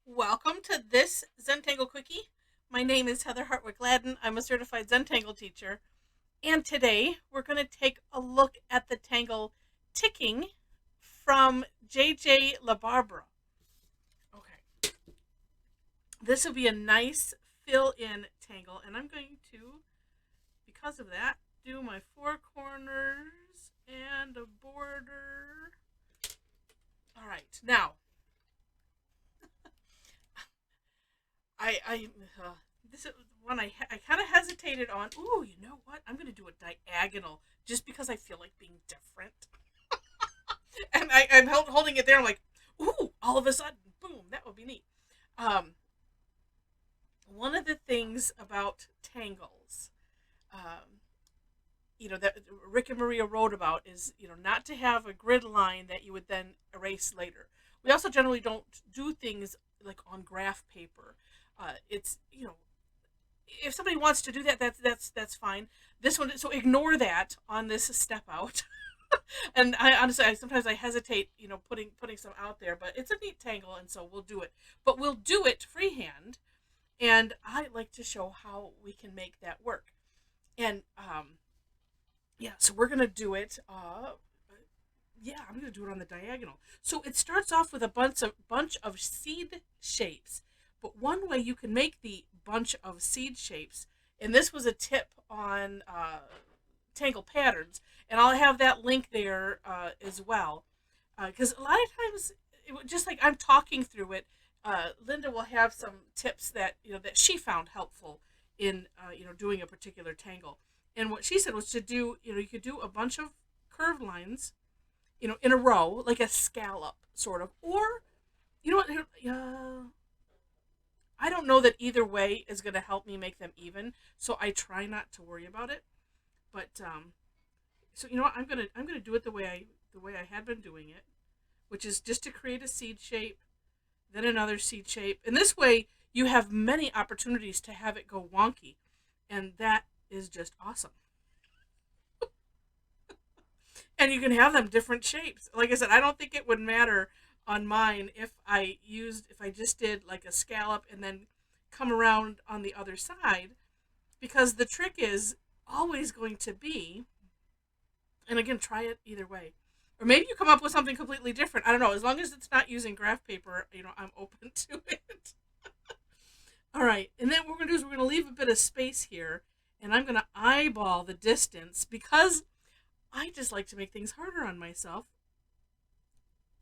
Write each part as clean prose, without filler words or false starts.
Welcome to this Zentangle Quickie. My name is Heather Hartwick Gladden. I'm a certified Zentangle teacher. And today we're going to take a look at the tangle ticking from J.J. LaBarbera. Okay. This will be a nice fill-in tangle. And I'm going to, because of that, do my four corners and a border. All right. Now, I this is one I kind of hesitated on. Ooh, you know what? I'm gonna do a diagonal just because I feel like being different. And I'm holding it there. I'm like, ooh, all of a sudden, boom, that would be neat. Um, One of the things about tangles, um, that Rick and Maria wrote about is not to have a grid line that you would then erase later. We also generally don't do things like on graph paper. It's if somebody wants to do that, that's fine. This one, so ignore that on this step out. And I honestly, sometimes I hesitate, putting some out there, but it's a neat tangle, and so we'll do it. But we'll do it freehand, and I like to show how we can make that work. And yeah, so we're gonna do it. Yeah, I'm gonna do it on the diagonal. So it starts off with a bunch of seed shapes. But one way you can make the bunch of seed shapes, and this was a tip on Tangle Patterns, and I'll have that link there as well. Because a lot of times, just like I'm talking through it, Linda will have some tips that that she found helpful in doing a particular tangle. And what she said was to do, you could do a bunch of curved lines, in a row, like a scallop, sort of. Or, you know what? I don't know that either way is going to help me make them even, so I try not to worry about it. But so you know what? I'm gonna do it the way I had been doing it, which is just to create a seed shape, then another seed shape, and this way you have many opportunities to have it go wonky, and that is just awesome. And you can have them different shapes. Like I said, I don't think it would matter on mine if I just did like a scallop and then come around on the other side, because the trick is always going to be, and again, try it either way. Or maybe you come up with something completely different. I don't know. As long as it's not using graph paper, I'm open to it. All right. And then what we're going to do is we're going to leave a bit of space here. And I'm going to eyeball the distance because I just like to make things harder on myself.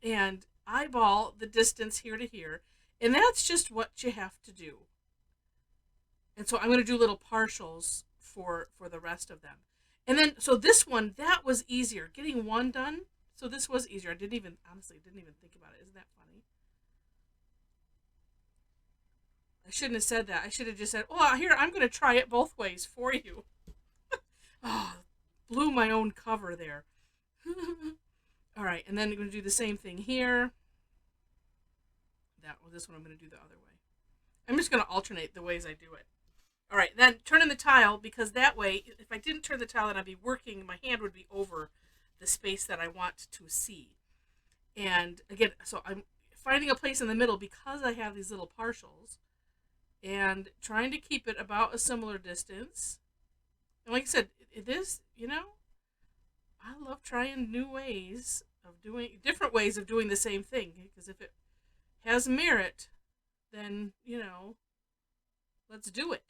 And eyeball the distance here to here. And that's just what you have to do. And so I'm going to do little partials for the rest of them. And then, so this one, that was easier. Getting one done, so this was easier. I didn't even, honestly, didn't even think about it. Isn't that funny? I shouldn't have said that. I should have just said, oh, here, I'm going to try it both ways for you. Oh, blew my own cover there. All right, and then I'm going to do the same thing here. This one I'm going to do the other way. I'm just going to alternate the ways I do it. All right, then turn in the tile, because that way, if I didn't turn the tile, then I'd be working, my hand would be over the space that I want to see. And again, so I'm finding a place in the middle because I have these little partials and trying to keep it about a similar distance. And like I said, it is, I love trying new ways of doing, different ways of doing the same thing, because if it has merit, then, let's do it.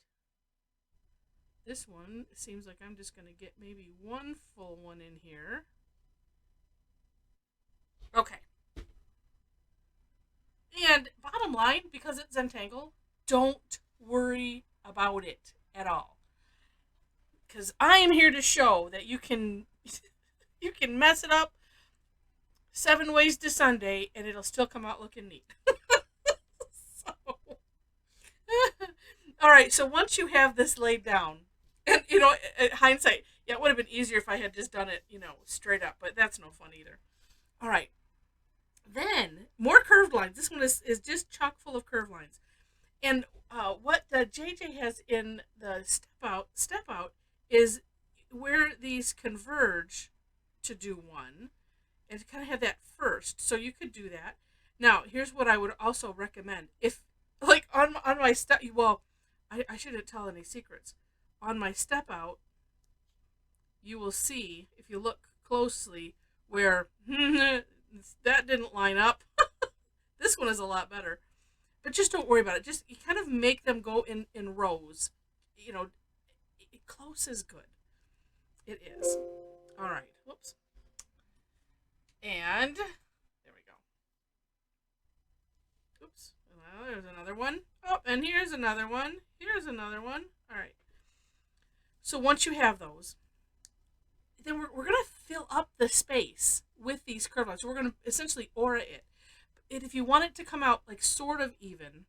This one seems like I'm just going to get maybe one full one in here. Okay. And bottom line, because it's Zentangle, don't worry about it at all. Because I am here to show that you can you can mess it up 7 ways to Sunday and it'll still come out looking neat. So, all right, so once you have this laid down, and hindsight, yeah, it would have been easier if I had just done it, straight up, but that's no fun either. All right, then more curved lines. This one is just chock full of curved lines. And what the JJ has in the step out is where these converge to do one, and to kind of have that first. So you could do that. Now, here's what I would also recommend. If, like, on my step, well, I shouldn't tell any secrets. On my step out, you will see, if you look closely, where that didn't line up. This one is a lot better. But just don't worry about it. Just you kind of make them go in rows. You know, close is good. It is. All right. Whoops. And there we go. Oops. Well, there's another one. Oh, and here's another one. Here's another one. All right. So once you have those, then we're going to fill up the space with these curved lines. So we're going to essentially aura it. And if you want it to come out like sort of even,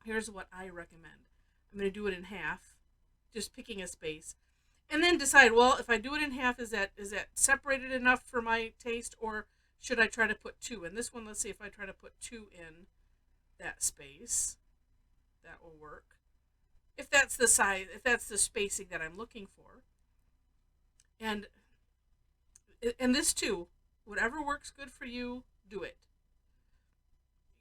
here's what I recommend. I'm going to do it in half, just picking a space. And then decide, well, if I do it in half, is that separated enough for my taste, or should I try to put 2 in? This one, let's see if I try to put 2 in that space. That will work. If that's the size, if that's the spacing that I'm looking for. And this too, whatever works good for you, do it.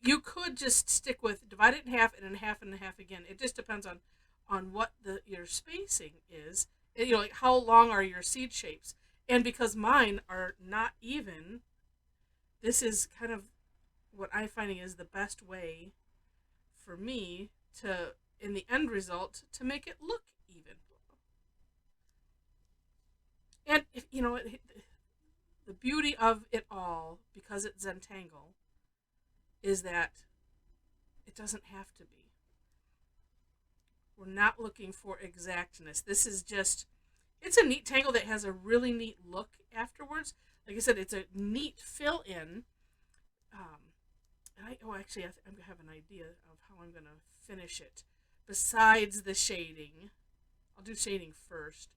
You could just stick with divide it in half and in half and in half again. It just depends on what your spacing is. You know, like how long are your seed shapes? And because mine are not even, this is kind of what I'm finding is the best way for me to, in the end result, to make it look even. And if, you know, the beauty of it all, because it's Zentangle, is that it doesn't have to be. We're not looking for exactness. This is just, it's a neat tangle that has a really neat look afterwards. Like I said, it's a neat fill in. Actually, I have an idea of how I'm going to finish it. Besides the shading, I'll do shading first.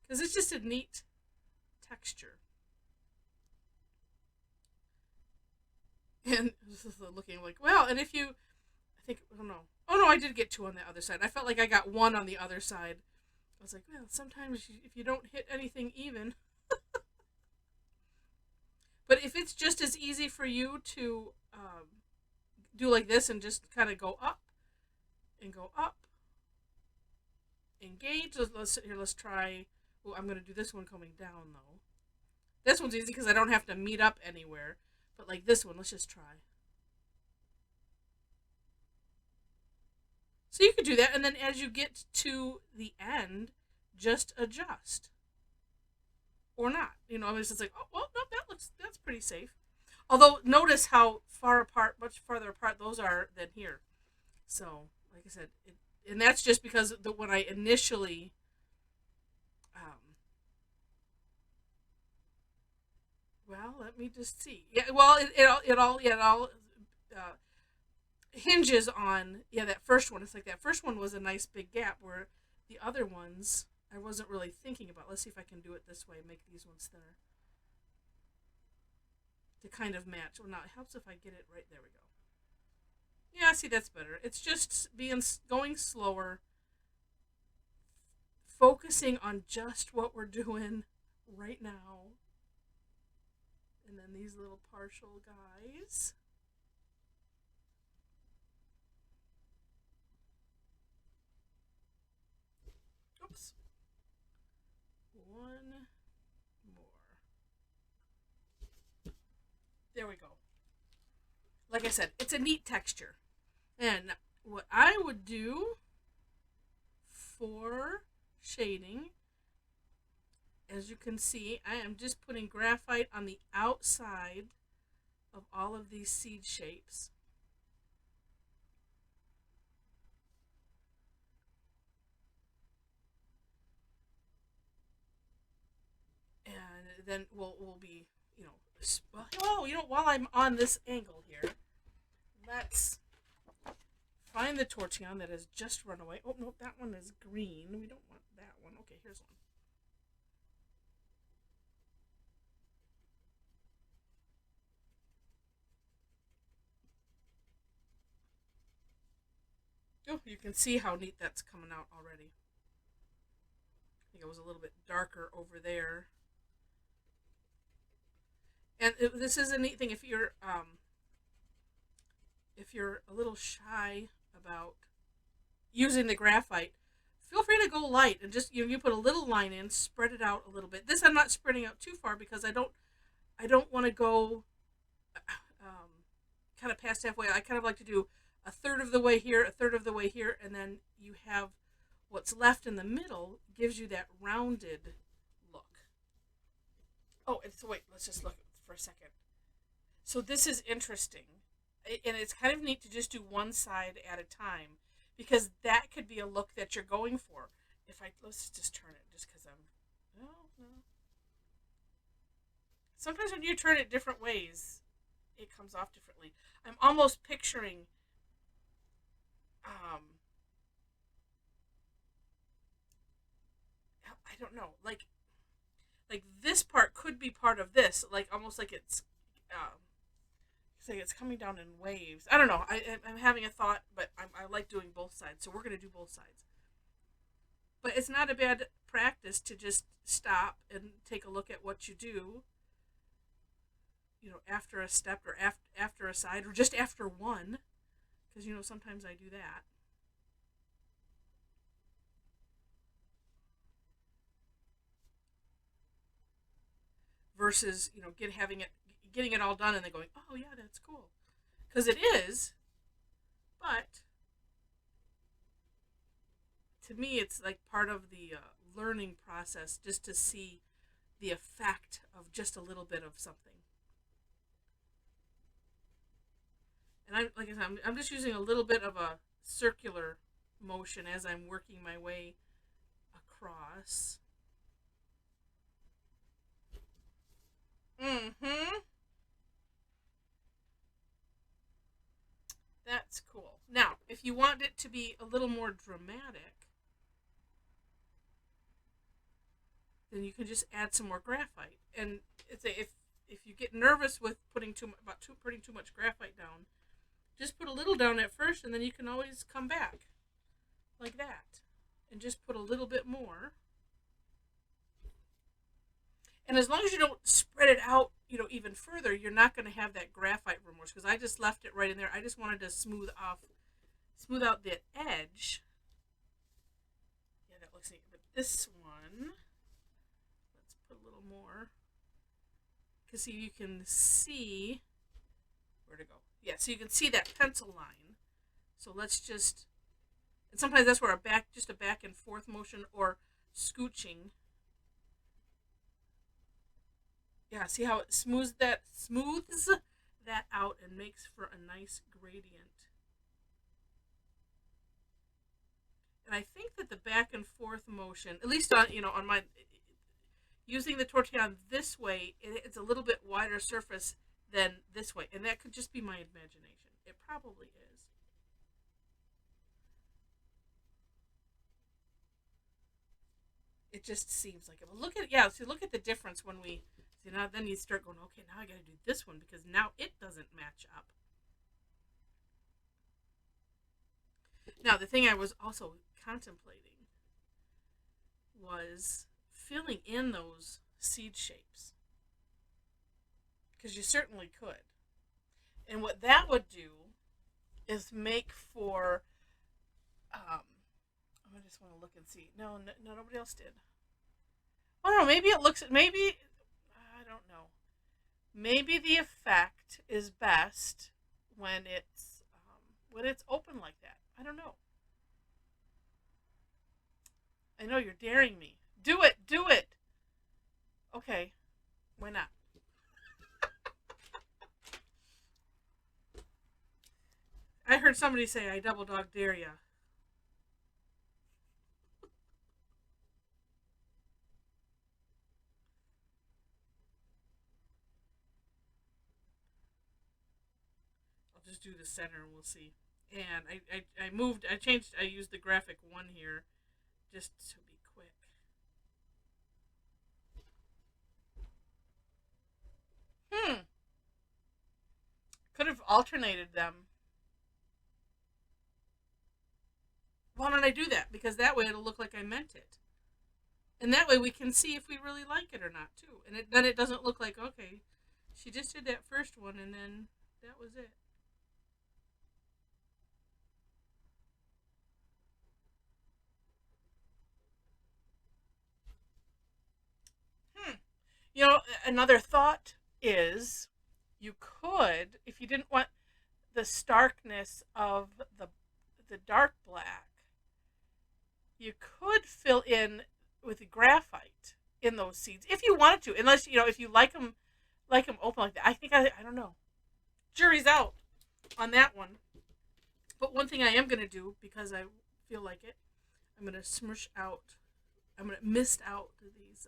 Because it's just a neat texture. And looking like, well, and if you, I think, oh no, I did get 2 on the other side. I felt like I got 1 on the other side. I was like, well, sometimes if you don't hit anything even. But if it's just as easy for you to do like this and just kind of go up and go up, engage. Let's try. Oh, I'm going to do this one coming down though. This one's easy because I don't have to meet up anywhere. But like this one, let's just try. So you could do that, and then as you get to the end, just adjust. Or not. You know, it's just like, oh, well, no, that's pretty safe. Although, notice how far apart, much farther apart those are than here. So, like I said, and that's just because when I initially, well, let me just see. Yeah, well, it all hinges on, yeah, that first one. It's like that first one was a nice big gap where the other ones I wasn't really thinking about. Let's see if I can do it this way, make these ones thinner to kind of match. Well, now it helps if I get it right. There we go. Yeah, see, that's better. It's just going slower, focusing on just what we're doing right now. And then these little partial guys. Oops. One more. There we go. Like I said, it's a neat texture. And what I would do for shading, as you can see, I am just putting graphite on the outside of all of these seed shapes. And then we'll be, you know, well, you know, while I'm on this angle here, let's find the torchon that has just run away. Oh, no, that one is green. We don't want that one. Okay, here's one. Oh, you can see how neat that's coming out already. I think it was a little bit darker over there. And this is a neat thing if you're a little shy about using the graphite, feel free to go light and just you put a little line in, spread it out a little bit. This I'm not spreading out too far because I don't want to go kind of past halfway. I kind of like to do a third of the way here, a third of the way here, and then you have what's left in the middle gives you that rounded look. Oh, wait, let's just look for a second. So this is interesting, and it's kind of neat to just do one side at a time because that could be a look that you're going for. Let's just turn it just because no. Sometimes when you turn it different ways, it comes off differently. I'm almost picturing I don't know, like this part could be part of this, like almost like it's coming down in waves. I don't know. I'm having a thought, but I like doing both sides, so we're going to do both sides. But it's not a bad practice to just stop and take a look at what you do, after a step or after a side or just after one, because, sometimes I do that. Versus, getting it all done and then going, oh yeah, that's cool. Because it is, but to me, it's like part of the learning process just to see the effect of just a little bit of something. And like I said, I'm just using a little bit of a circular motion as I'm working my way across. That's cool. Now, if you want it to be a little more dramatic, then you can just add some more graphite. And if you get nervous with putting too much graphite down, just put a little down at first, and then you can always come back like that and just put a little bit more. And as long as you don't spread it out, even further, you're not going to have that graphite remorse because I just left it right in there. I just wanted to smooth out the edge. Yeah, that looks neat. But this one, let's put a little more. Because you can see where to go. Yeah, so you can see that pencil line. So let's just, and sometimes that's where a back and forth motion or scooching. Yeah, see how it smooths that out and makes for a nice gradient. And I think that the back and forth motion, at least on my using the tortillon this way, it's a little bit wider surface than this way, and that could just be my imagination. It probably is. It just seems like it. But look at the difference when we. Now then you start going, okay, now I got to do this one because now it doesn't match up. Now the thing I was also contemplating was filling in those seed shapes because you certainly could. And what that would do is make for I just want to look and see. No, nobody else did. I don't know, maybe I don't know. Maybe the effect is best when it's open like that. I don't know. I know you're daring me. Do it. Okay, why not? I heard somebody say I double dog dare ya. Just do the center and we'll see. And I used the graphic 1 here just to be quick. Could have alternated them. Why don't I do that? Because that way it'll look like I meant it. And that way we can see if we really like it or not too. And then it doesn't look like, okay, She just did that first one, and then that was it. Hmm. You know, another thought is you could, if you didn't want the starkness of the dark black, you could fill in with the graphite in those seeds if you wanted to. Unless if you like them open like that. I don't know. Jury's out on that one. But one thing I am gonna do because I feel like it, I'm gonna smush out. I'm gonna mist out these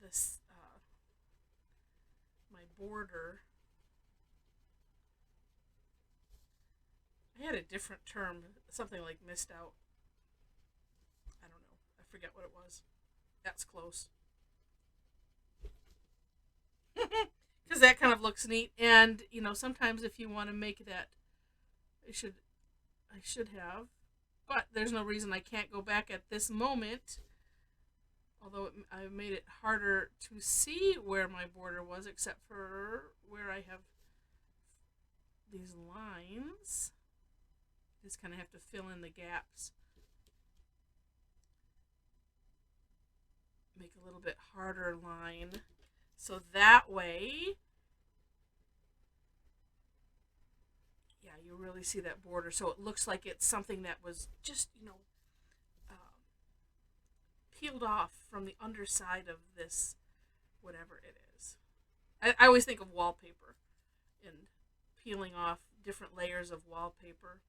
this my border. I had a different term, something like mist out. I don't know. I forget what it was. That's close. Because that kind of looks neat, and sometimes if you want to make that, I should have, but there's no reason I can't go back at this moment. Although I made it harder to see where my border was, except for where I have these lines. Just kind of have to fill in the gaps. Make a little bit harder line. So that way, yeah, you really see that border. So it looks like it's something that was just, peeled off from the underside of this, whatever it is. I always think of wallpaper and peeling off different layers of wallpaper.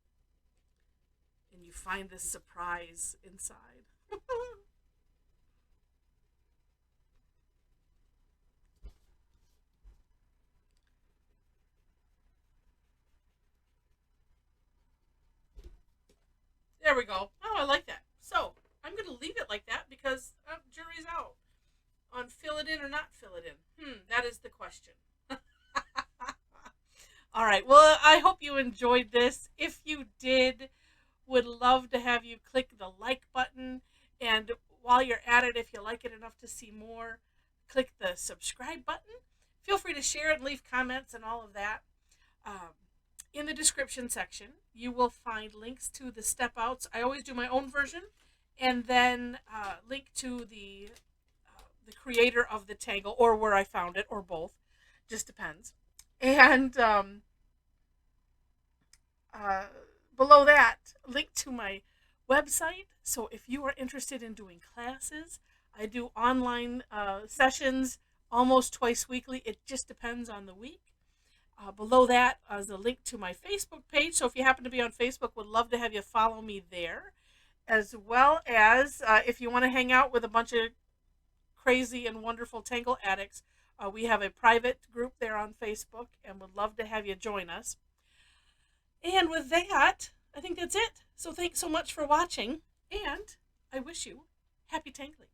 And you find this surprise inside. There we go. Oh, I like that. So I'm going to leave it like that because jury's out on fill it in or not fill it in. That is the question. All right. Well, I hope you enjoyed this. If you did, would love to have you click the like button. And while you're at it, if you like it enough to see more, click the subscribe button. Feel free to share and leave comments and all of that. In the description section, you will find links to the step outs. I always do my own version, and then link to the creator of the tangle, or where I found it, or both, just depends. And below that, link to my website. So if you are interested in doing classes, I do online sessions almost twice weekly. It just depends on the week. Below that is a link to my Facebook page. So if you happen to be on Facebook, would love to have you follow me there. As well as if you want to hang out with a bunch of crazy and wonderful Tangle addicts, we have a private group there on Facebook and would love to have you join us. And with that, I think that's it. So thanks so much for watching, and I wish you happy tangling.